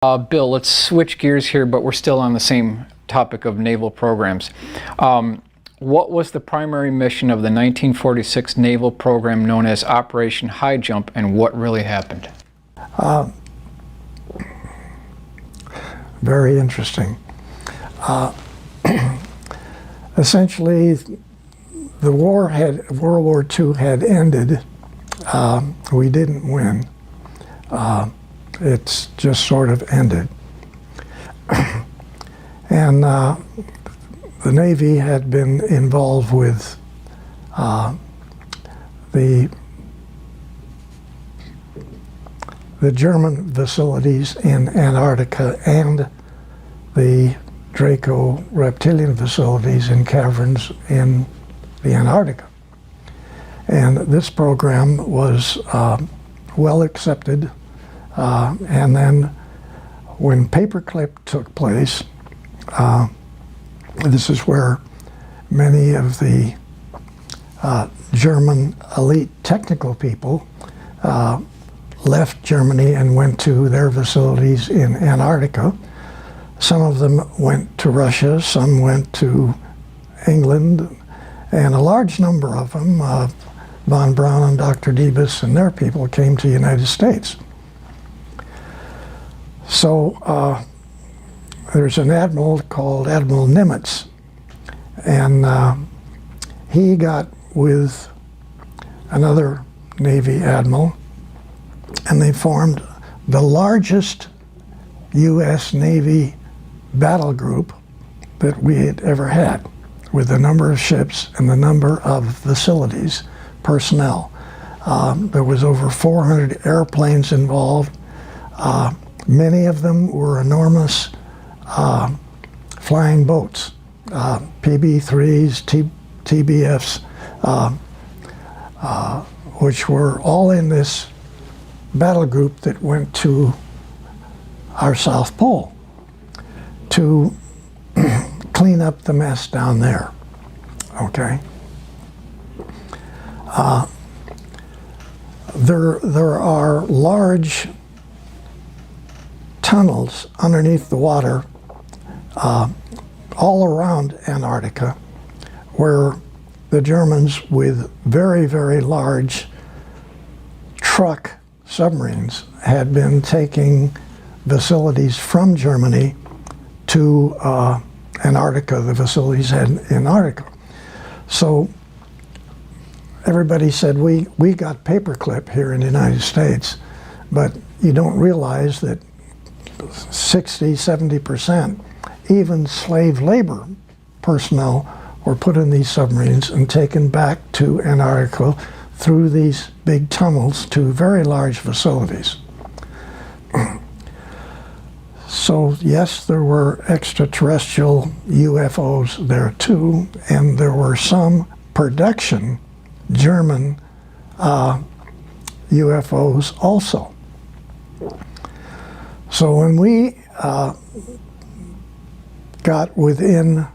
Bill, let's switch gears here, but we're still on the same topic of naval programs. What was the primary mission of the 1946 naval program known as Operation High Jump, and what really happened? Very interesting. Essentially, the World War II had ended. We didn't win. It's just sort of ended. And the Navy had been involved with the German facilities in Antarctica and the Draco Reptilian facilities in caverns in the Antarctica. And this program was well accepted. And then when paperclip took place, this is where many of the German elite technical people left Germany and went to their facilities in Antarctica. Some of them went to Russia, some went to England, and a large number of them, von Braun and Dr. Debus and their people, came to the United States. So there's an admiral called Admiral Nimitz, and he got with another Navy admiral, and they formed the largest U.S. Navy battle group that we had ever had, with the number of ships and the number of facilities, personnel. There was over 400 airplanes involved. Many of them were enormous flying boats, PB-3s, TBFs, which were all in this battle group that went to our South Pole to clean up the mess down there, okay? There are large tunnels underneath the water all around Antarctica where the Germans, with very, very large truck submarines, had been taking facilities from Germany to Antarctica, the facilities had in Antarctica. So everybody said, we got paperclip here in the United States, but you don't realize that 60–70%, even slave labor personnel, were put in these submarines and taken back to Antarctica through these big tunnels to very large facilities. So yes, there were extraterrestrial UFOs there too, and there were some production German UFOs also. So when we got within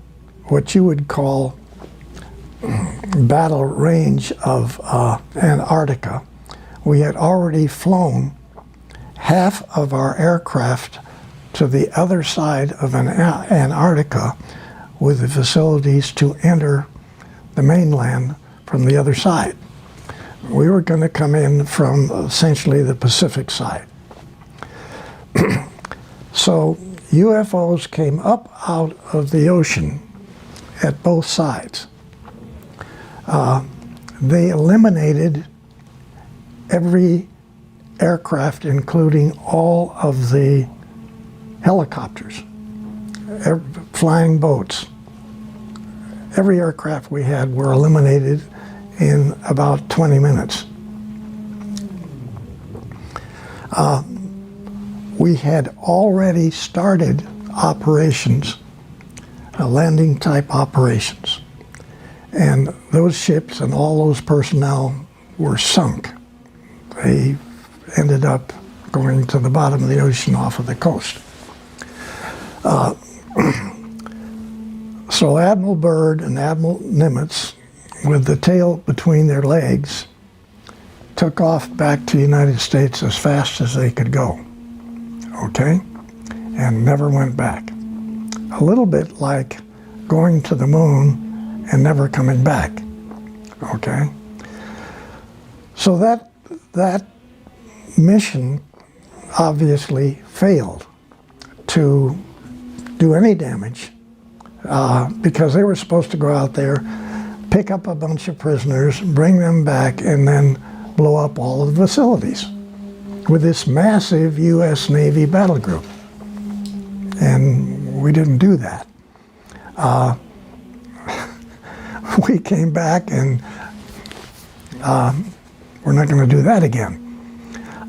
what you would call battle range of Antarctica, we had already flown half of our aircraft to the other side of Antarctica with the facilities to enter the mainland from the other side. We were going to come in from essentially the Pacific side. So UFOs came up out of the ocean at both sides. They eliminated every aircraft, including all of the helicopters, flying boats. Every aircraft we had were eliminated in about 20 minutes. We had already started operations, landing type operations, and those ships and all those personnel were sunk. They ended up going to the bottom of the ocean off of the coast. So Admiral Byrd and Admiral Nimitz, with the tail between their legs, took off back to the United States as fast as they could go. Okay? and never went back. A little bit like going to the moon and never coming back, okay? So that mission obviously failed to do any damage because they were supposed to go out there, pick up a bunch of prisoners, bring them back, and then blow up all of the facilities with this massive U.S. Navy battle group. And we didn't do that. We came back and we're not going to do that again.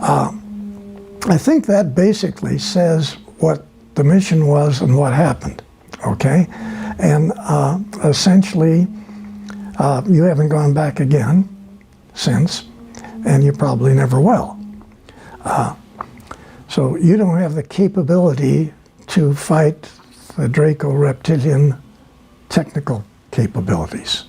I think that basically says what the mission was and what happened, okay? And essentially, you haven't gone back again since, and you probably never will. So you don't have the capability to fight the Draco Reptilian technical capabilities.